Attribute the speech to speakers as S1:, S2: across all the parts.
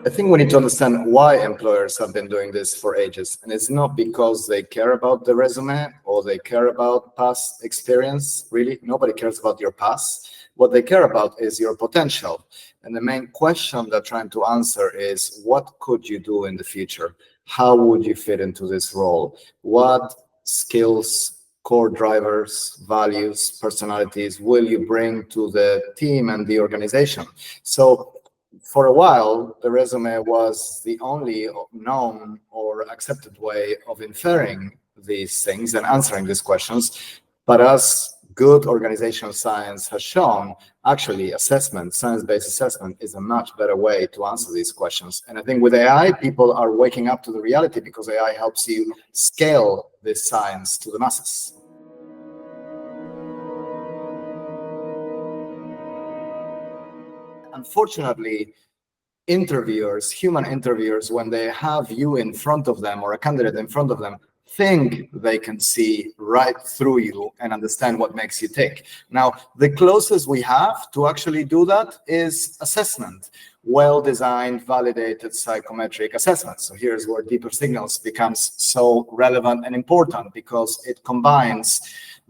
S1: I think we need to understand why employers have been doing this for ages. And it's not because they care about the resume or they care about past experience. Really, nobody cares about your past. What they care about is your potential. And the main question they're trying to answer is, what could you do in the future? How would you fit into this role? What skills, core drivers, values, personalities will you bring to the team and the organization? So for a while, the resume was the only known or accepted way of inferring these things and answering these questions. But as good organizational science has shown, actually assessment, science-based assessment, is a much better way to answer these questions. And I think with AI, people are waking up to the reality because AI helps you scale this science to the masses. Unfortunately, interviewers, human interviewers, when they have you in front of them or a candidate in front of them, think they can see right through you and understand what makes you tick. Now, the closest we have to actually do that is assessment, well-designed, validated psychometric assessments. So here's where deeper signals becomes so relevant and important, because it combines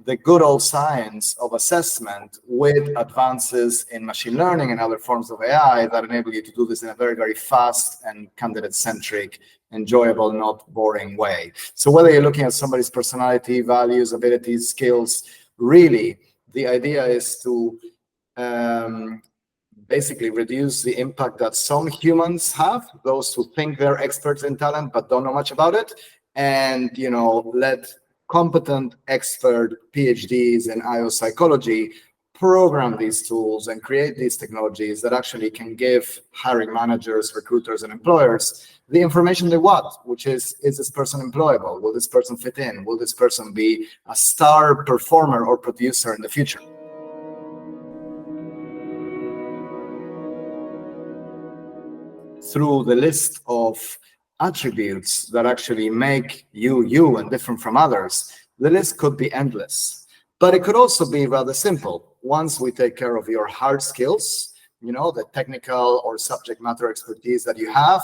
S1: the good old science of assessment with advances in machine learning and other forms of AI that enable you to do this in a very, very fast and candidate-centric, enjoyable, not boring way. So whether you're looking at somebody's personality, values, abilities, skills, really, the idea is to basically reduce the impact that some humans have, those who think they're experts in talent but don't know much about it, and let competent expert PhDs in IO psychology program these tools and create these technologies that actually can give hiring managers, recruiters, and employers the information they want, which is this person employable? Will this person fit in? Will this person be a star performer or producer in the future? Through the list of attributes that actually make you and different from others, the list could be endless. But it could also be rather simple. Once we take care of your hard skills, the technical or subject matter expertise that you have,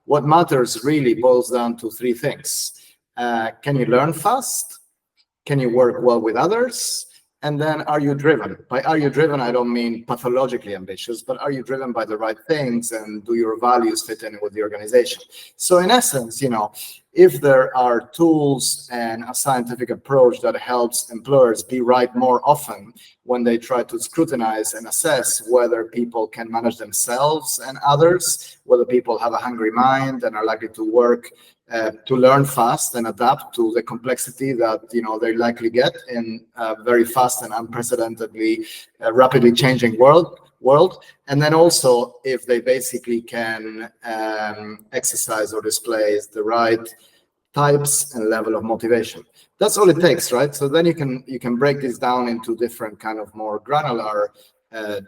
S1: what matters really boils down to three things. Can you learn fast? Can you work well with others? And then, are you driven? By are you driven, I don't mean pathologically ambitious, but are you driven by the right things, and do your values fit in with the organization? So in essence, if there are tools and a scientific approach that helps employers be right more often when they try to scrutinize and assess whether people can manage themselves and others, whether people have a hungry mind and are likely to work to learn fast and adapt to the complexity that they likely get in a very fast and unprecedentedly rapidly changing world. And then also if they basically can exercise or display the right types and level of motivation. That's all it takes, right? So then you can break this down into different kind of more granular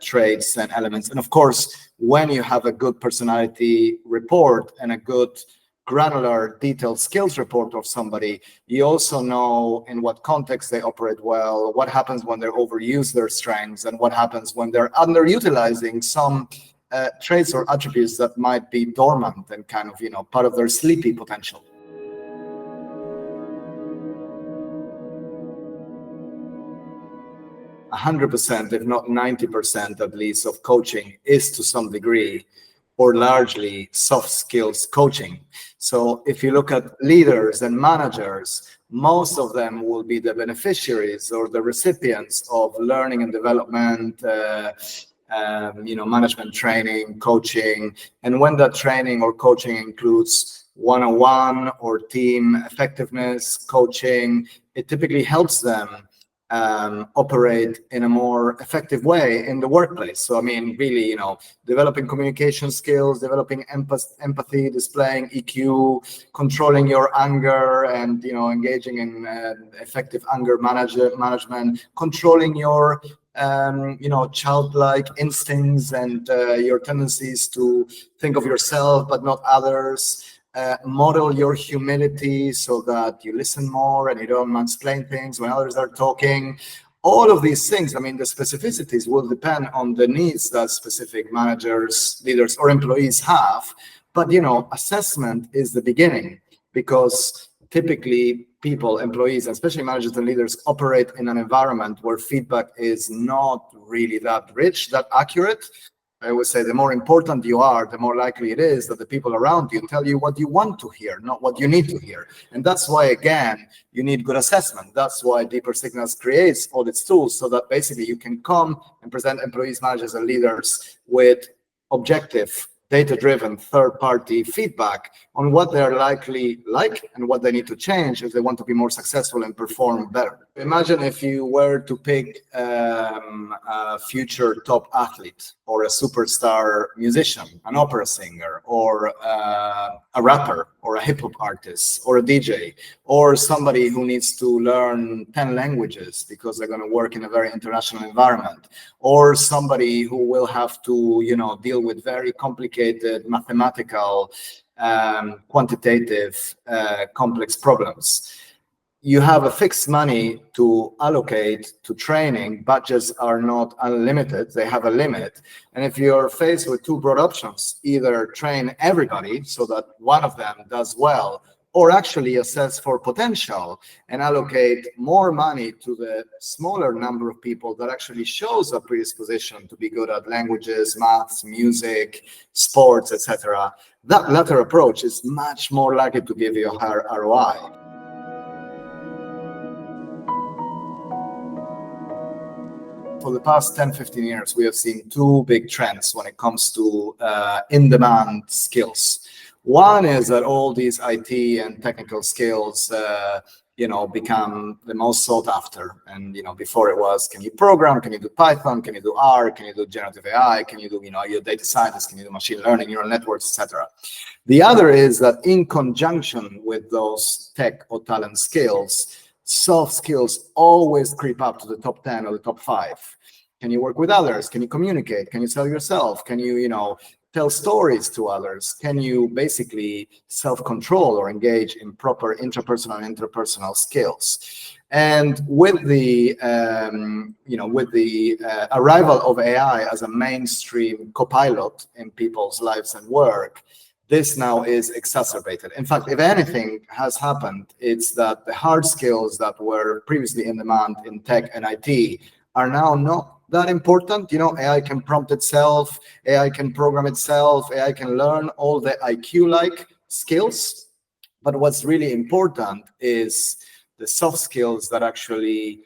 S1: traits and elements. And of course, when you have a good personality report and a good granular detailed skills report of somebody, you also know in what context they operate well, what happens when they overuse their strengths, and what happens when they're underutilizing some traits or attributes that might be dormant and kind of part of their sleepy potential. A 100%, if not 90% at least, of coaching is to some degree or largely soft skills coaching. So if you look at leaders and managers, most of them will be the beneficiaries or the recipients of learning and development, management training, coaching. And when that training or coaching includes one-on-one or team effectiveness coaching, it typically helps them operate in a more effective way in the workplace. So I mean, really, developing communication skills, developing empathy, displaying EQ, controlling your anger, and engaging in effective anger management, controlling your childlike instincts and your tendencies to think of yourself but not others. Model your humility so that you listen more and you don't mansplain things when others are talking. All of these things, I mean, the specificities will depend on the needs that specific managers, leaders, or employees have. But assessment is the beginning, because typically people, employees, especially managers and leaders, operate in an environment where feedback is not really that rich, that accurate. I would say the more important you are, the more likely it is that the people around you tell you what you want to hear, not what you need to hear. And that's why, again, you need good assessment. That's why Deeper Signals creates all its tools, so that basically you can come and present employees, managers, and leaders with objective, data-driven, third-party feedback on what they're likely like and what they need to change if they want to be more successful and perform better. Imagine if you were to pick a future top athlete, or a superstar musician, an opera singer, or a rapper, or a hip-hop artist, or a DJ, or somebody who needs to learn 10 languages because they're going to work in a very international environment, or somebody who will have to, deal with very complicated mathematical, quantitative, complex problems. You have a fixed money to allocate to training. Budgets are not unlimited, they have a limit. And if you're faced with two broad options, either train everybody so that one of them does well, or actually assess for potential and allocate more money to the smaller number of people that actually shows a predisposition to be good at languages, maths, music, sports, etc., that latter approach is much more likely to give you a higher ROI. For the past 10, 15 years, we have seen two big trends when it comes to in-demand skills. One is that all these IT and technical skills, become the most sought after. And, before it was, can you program? Can you do Python? Can you do R? Can you do generative AI? Can you do, you're a data scientist? Can you do machine learning, neural networks, etc.? The other is that in conjunction with those tech or talent skills, soft skills always creep up to the top 10 or the top 5. Can you work with others? Can you communicate? Can you sell yourself? Can you, tell stories to others? Can you basically self-control or engage in proper intrapersonal and interpersonal skills? And with the arrival of AI as a mainstream co-pilot in people's lives and work, this now is exacerbated. In fact, if anything has happened, it's that the hard skills that were previously in demand in tech and IT are now not that important. AI can prompt itself, AI can program itself, AI can learn all the IQ-like skills. But what's really important is the soft skills that actually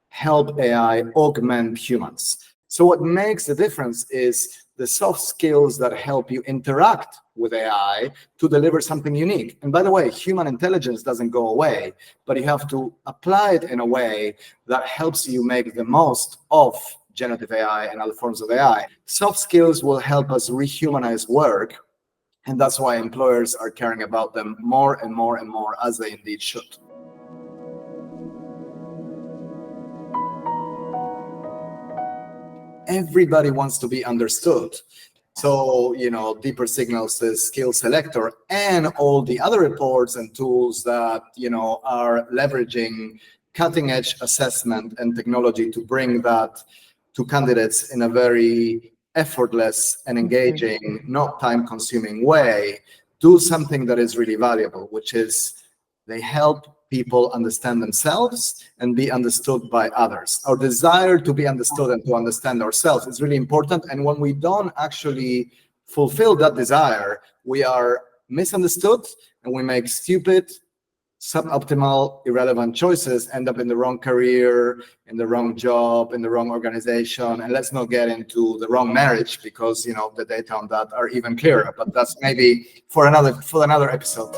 S1: help AI augment humans. So what makes the difference is the soft skills that help you interact with AI to deliver something unique. And by the way, human intelligence doesn't go away, but you have to apply it in a way that helps you make the most of generative AI and other forms of AI. Soft skills will help us rehumanize work, and that's why employers are caring about them more and more and more, as they indeed should. Everybody wants to be understood. So, Deeper Signals, the skill selector, and all the other reports and tools that, are leveraging cutting-edge assessment and technology to bring that to candidates in a very effortless and engaging, not time-consuming way, do something that is really valuable, which is they help people understand themselves and be understood by others. Our desire to be understood and to understand ourselves is really important. And when we don't actually fulfill that desire, we are misunderstood and we make stupid, suboptimal, irrelevant choices, end up in the wrong career, in the wrong job, in the wrong organization. And let's not get into the wrong marriage, because the data on that are even clearer. But that's maybe for another episode.